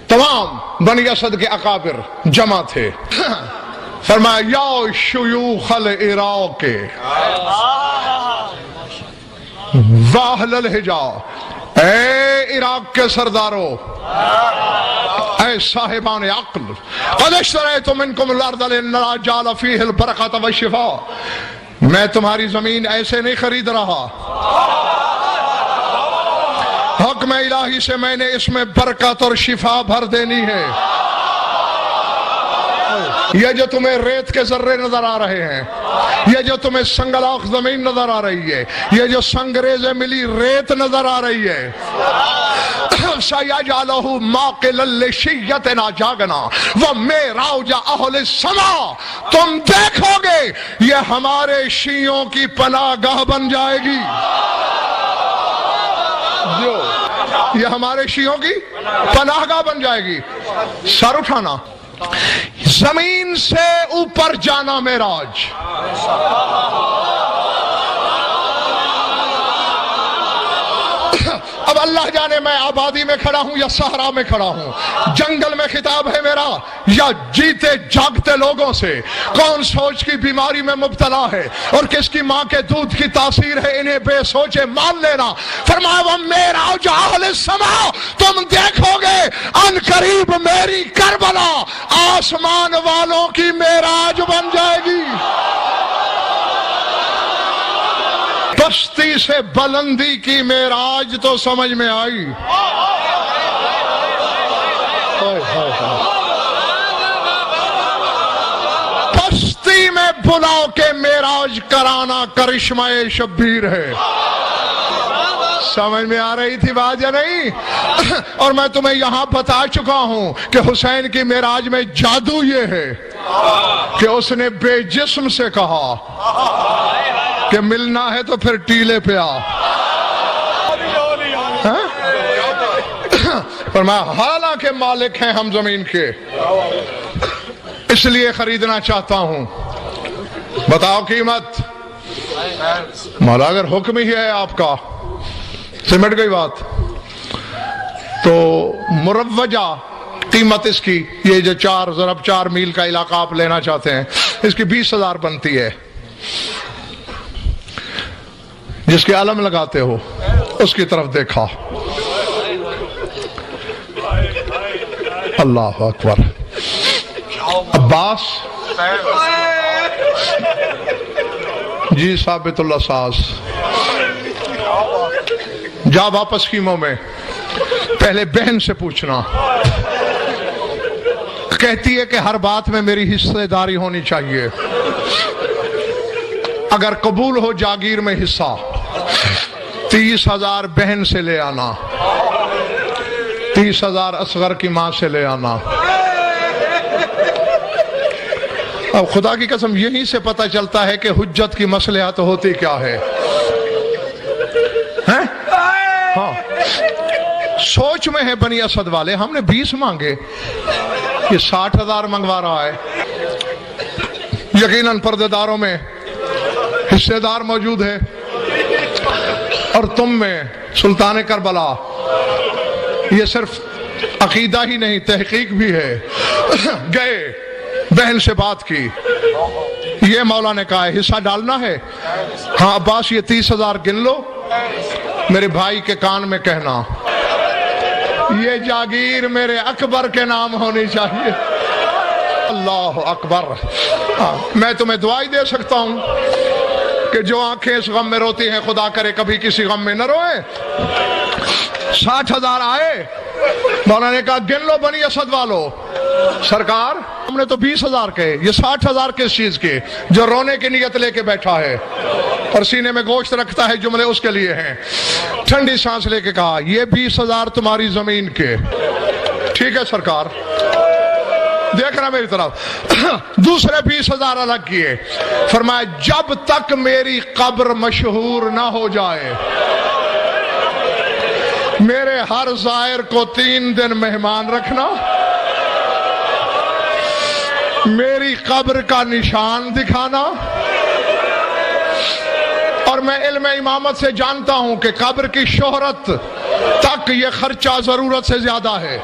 تمام بنی اسد کے اکابر جمع تھے. فرمایا یا شیوخ العراق واہل الحجا، اے عراق کے سردارو، اے صاحبان عقل، قد اشتریت منکم الارض لنجعل فیہ البرکۃ والشفاء، میں تمہاری زمین ایسے نہیں خرید رہا، حکم الہی سے میں نے اس میں برکت اور شفا بھر دینی ہے. یہ جو تمہیں ریت کے ذرے نظر آ رہے ہیں، یہ جو تمہیں سنگلاخ زمین نظر آ رہی ہے، یہ جو سنگریزے ملی ریت نظر آ رہی ہے، سَيَجْعَلُهُ مَاقِلًا لِشِيَّتِنَا جَاگَنَا وَمِعْرَاجَ أَهْلِ السَّمَاء، تم دیکھو گے یہ ہمارے شیعوں کی پناہ گاہ بن جائے گی. یہ ہمارے شیعوں کی پناہ گاہ بن جائے گی. سر اٹھانا، زمین سے اوپر جانا معراج. اب اللہ جانے میں آبادی میں کھڑا ہوں یا صحرا میں کھڑا ہوں، جنگل میں خطاب ہے میرا یا جیتے جاگتے لوگوں سے. کون سوچ کی بیماری میں مبتلا ہے اور کس کی ماں کے دودھ کی تاثیر ہے، انہیں بے سوچے مان لینا. فرمایا وَمِعْرَاجَ أَهْلِ السَّمَاء، تم دیکھو گے ان قریب میری کربلا آسمان والوں کی معراج بن جائے گی. پستی سے بلندی کی معراج تو سمجھ میں آئی. پستی میں بلاؤ کے معراج کرانا کرشمہ شبیر ہے. سمجھ میں آ رہی تھی بات یا نہیں؟ اور میں تمہیں یہاں بتا چکا ہوں کہ حسین کی معراج میں جادو یہ ہے کہ اس نے بے جسم سے کہا کہ ملنا ہے تو پھر ٹیلے پہ آ. فرمایا حالانکہ مالک ہیں ہم زمین کے، اس لیے خریدنا چاہتا ہوں، بتاؤ قیمت. مولا اگر حکم ہی ہے آپ کا، سمٹ گئی بات. تو مروجہ قیمت اس کی، یہ جو 4 میل کا علاقہ آپ لینا چاہتے ہیں، اس کی 20,000 بنتی ہے. جس کے علم لگاتے ہو اس کی طرف دیکھا، اللہ اکبر. عباس جی ثابت اللہ ساز، جا واپس خیموں میں، پہلے بہن سے پوچھنا. کہتی ہے کہ ہر بات میں میری حصہ داری ہونی چاہیے، اگر قبول ہو جاگیر میں حصہ 30,000 بہن سے لے آنا، 30,000 اصغر کی ماں سے لے آنا. اب خدا کی قسم یہیں سے پتہ چلتا ہے کہ حجت کی مصلحت ہوتی کیا ہے. ہاں سوچ میں ہے بنی اسد والے، ہم نے 20 مانگے، یہ 60,000 منگوا رہا ہے. یقیناً پردے داروں میں حصے دار موجود ہے، اور تم میں سلطان کربلا. یہ صرف عقیدہ ہی نہیں، تحقیق بھی ہے. گئے بہن سے بات کی، یہ مولا نے کہا ہے حصہ ڈالنا ہے. ہاں عباس یہ 30,000 گن لو، میرے بھائی کے کان میں کہنا یہ جاگیر میرے اکبر کے نام ہونی چاہیے. اللہ اکبر. میں تمہیں دعائی دے سکتا ہوں کہ جو آنکھیں اس غم میں روتی ہیں خدا کرے کبھی کسی غم میں نہ روئے. 60,000 آئے، مولا نے کہا گن لو بنی اسد والو. سرکار ہم نے تو 20,000 کہے، یہ 60,000 کس چیز کے؟ جو رونے کی نیت لے کے بیٹھا ہے اور سینے میں گوشت رکھتا ہے، جملے اس کے لیے ہیں. ٹھنڈی سانس لے کے کہا یہ 20,000 تمہاری زمین کے. ٹھیک ہے سرکار، دیکھنا میری طرف. دوسرے 20,000 الگ کیے. فرمایا جب تک میری قبر مشہور نہ ہو جائے، میرے ہر زائر کو 3 دن مہمان رکھنا، میری قبر کا نشان دکھانا. اور میں علم امامت سے جانتا ہوں کہ قبر کی شہرت تک یہ خرچہ ضرورت سے زیادہ ہے.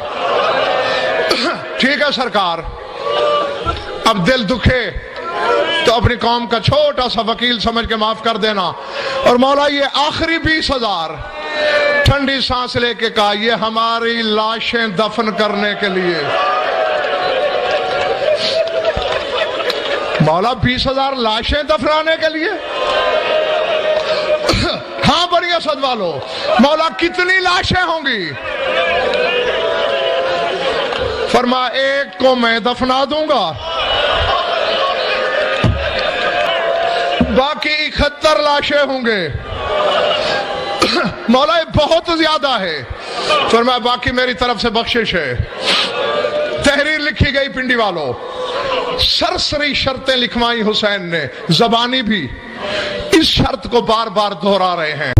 ٹھیک ہے سرکار، اب دل دکھے تو اپنی قوم کا چھوٹا سا وکیل سمجھ کے معاف کر دینا. اور مولا یہ آخری 20,000 ٹھنڈی سانس لے کے کہا یہ ہماری لاشیں دفن کرنے کے لیے. مولا 20,000 لاشیں دفنانے کے لیے؟ ہاں بڑی اسد والو. مولا کتنی لاشیں ہوں گی؟ فرما ایک کو میں دفنا دوں گا، باقی 71 لاشیں ہوں گے. مولا یہ بہت زیادہ ہے. فرمایا باقی میری طرف سے بخشش ہے. تحریر لکھی گئی پنڈی والوں، سرسری شرطیں لکھوائی حسین نے، زبانی بھی اس شرط کو بار بار دہرا رہے ہیں.